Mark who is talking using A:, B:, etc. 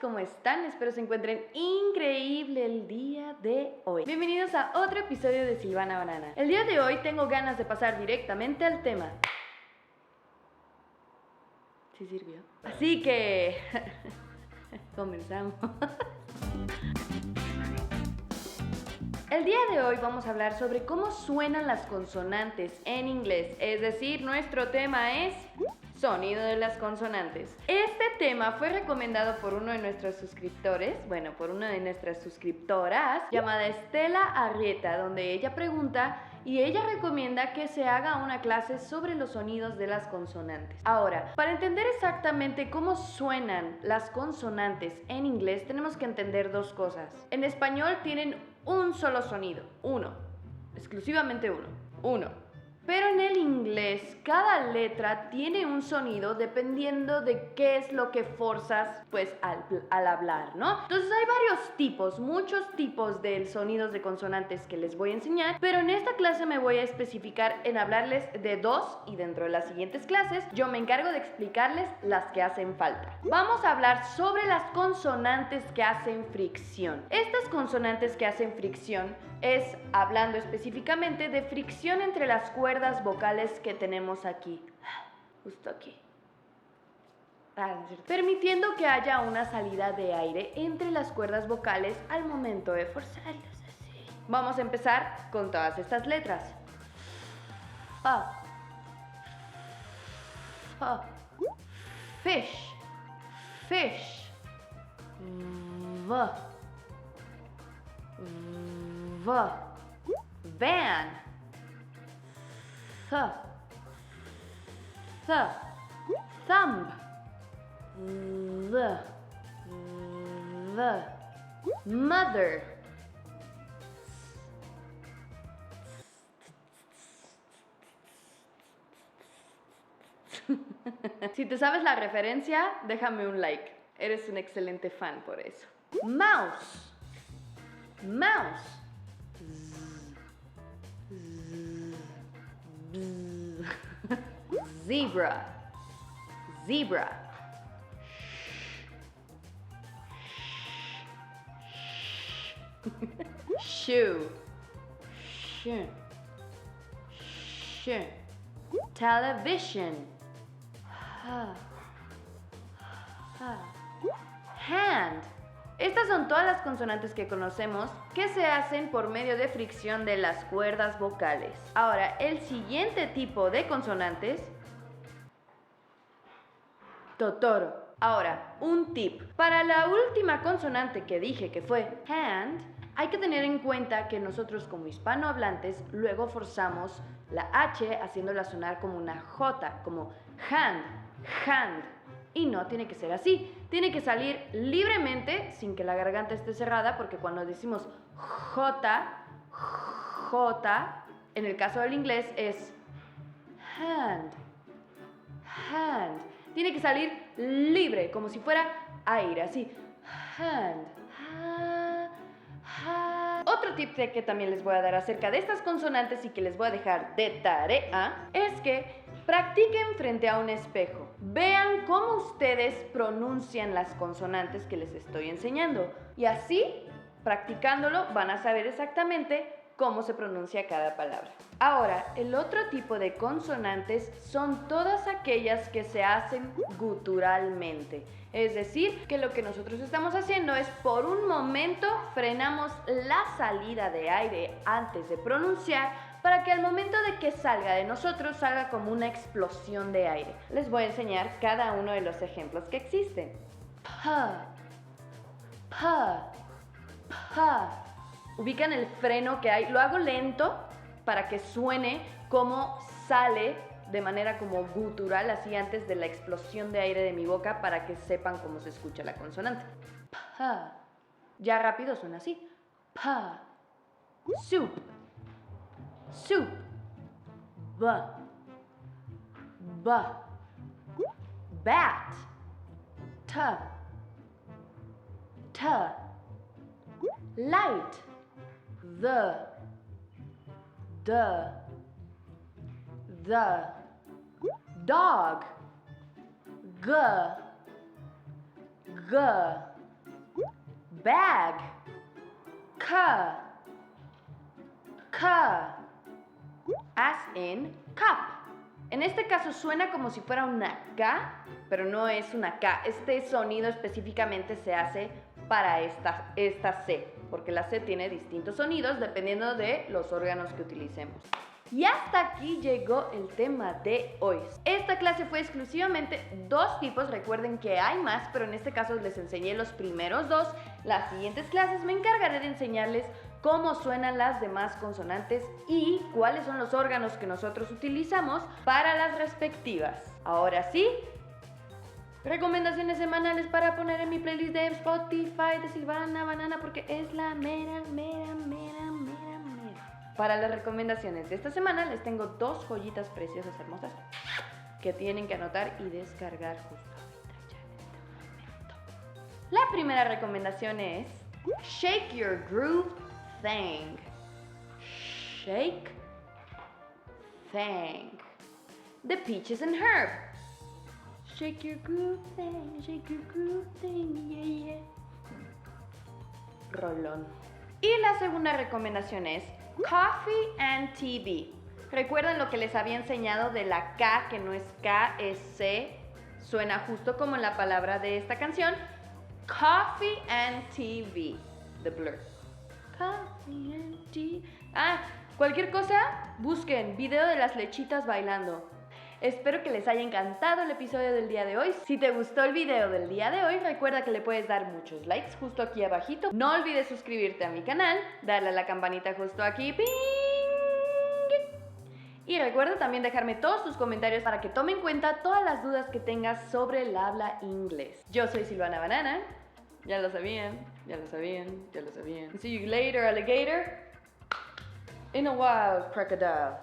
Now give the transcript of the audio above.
A: ¿cómo están? Espero se encuentren increíble el día de hoy. Bienvenidos a otro episodio de Silvana Banana. El día de hoy tengo ganas de pasar directamente al tema. ¿Sí sirvió? Así que... comenzamos. El día de hoy vamos a hablar sobre cómo suenan las consonantes en inglés. Es decir, nuestro tema es... sonido de las consonantes. Este tema fue recomendado por uno de nuestros suscriptores, por una de nuestras suscriptoras, llamada Estela Arrieta, donde ella pregunta y ella recomienda que se haga una clase sobre los sonidos de las consonantes. Ahora, para entender exactamente cómo suenan las consonantes en inglés, tenemos que entender dos cosas. En español tienen un solo sonido, uno, exclusivamente uno. Pero en el inglés, cada letra tiene un sonido dependiendo de qué es lo que forzas, al hablar, ¿no? Entonces hay varios tipos, muchos tipos de sonidos de consonantes que les voy a enseñar, pero en esta clase me voy a especificar en hablarles de dos y dentro de las siguientes clases yo me encargo de explicarles las que hacen falta. Vamos a hablar sobre las consonantes que hacen fricción. Estas consonantes que hacen fricción es hablando específicamente de fricción entre las cuerdas vocales que tenemos aquí, justo aquí, permitiendo que haya una salida de aire entre las cuerdas vocales al momento de forzarlos así. Vamos a empezar con todas estas letras. Fa, fa, fish, fish, v, van, thumb, mother, Si te sabes la referencia, déjame un like. Eres un excelente fan por eso. Mouse, mouse. Zebra, zebra. Shoe, shoe, shoe. Television, hand. Estas son todas las consonantes que conocemos que se hacen por medio de fricción de las cuerdas vocales. Ahora, el siguiente tipo de consonantes, totoro. Ahora, un tip. Para la última consonante que dije que fue hand, hay que tener en cuenta que nosotros como hispanohablantes luego forzamos la H haciéndola sonar como una J, como hand, hand. Y no tiene que ser así. Tiene que salir libremente sin que la garganta esté cerrada, porque cuando decimos J, J, en el caso del inglés es hand, hand. Tiene que salir libre, como si fuera aire, así. Hand, Otro tip que también les voy a dar acerca de estas consonantes y que les voy a dejar de tarea es que practiquen frente a un espejo. Vean cómo ustedes pronuncian las consonantes que les estoy enseñando. Y así, practicándolo, van a saber exactamente cómo se pronuncia cada palabra. Ahora, el otro tipo de consonantes son todas aquellas que se hacen guturalmente. Es decir, que lo que nosotros estamos haciendo es por un momento frenamos la salida de aire antes de pronunciar para que al momento de que salga de nosotros salga como una explosión de aire. Les voy a enseñar cada uno de los ejemplos que existen. Pa, pa, pa. Ubican el freno que hay, lo hago lento para que suene como sale de manera como gutural, así antes de la explosión de aire de mi boca, para que sepan cómo se escucha la consonante. Pa. Ya rápido suena así. Pa. Soup, soup. Ba, ba. Bat, ta, ta. Light, the, dog, g, bag. K. As in cup. En este caso suena como si fuera una K, pero no es una K. Este sonido específicamente se hace para esta C, porque la C tiene distintos sonidos dependiendo de los órganos que utilicemos. Y hasta aquí llegó el tema de hoy. Esta clase fue exclusivamente 2 tipos. Recuerden que hay más, pero en este caso les enseñé los primeros 2. Las siguientes clases me encargaré de enseñarles cómo suenan las demás consonantes y cuáles son los órganos que nosotros utilizamos para las respectivas. Ahora sí, recomendaciones semanales para poner en mi playlist de Spotify de Silvana Banana, porque es la mera. Para las recomendaciones de esta semana les tengo 2 joyitas preciosas, hermosas, que tienen que anotar y descargar justo ahorita, ya en este momento. La primera recomendación es Shake Your Groove Thing. Shake Thing. The Peaches and Herb. Shake your groove thing, yeah. Rolón. Y la segunda recomendación es Coffee and TV. ¿Recuerdan lo que les había enseñado de la K, que no es K, es C? Suena justo como en la palabra de esta canción. Coffee and TV. The Blur. Coffee and TV. Cualquier cosa, busquen video de las lechitas bailando. Espero que les haya encantado el episodio del día de hoy. Si te gustó el video del día de hoy, recuerda que le puedes dar muchos likes justo aquí abajito. No olvides suscribirte a mi canal, darle a la campanita justo aquí. ¡Ping! Y recuerda también dejarme todos tus comentarios para que tome en cuenta todas las dudas que tengas sobre el habla inglés. Yo soy Silvana Banana. Ya lo sabían. See you later, alligator. In a while, crocodile.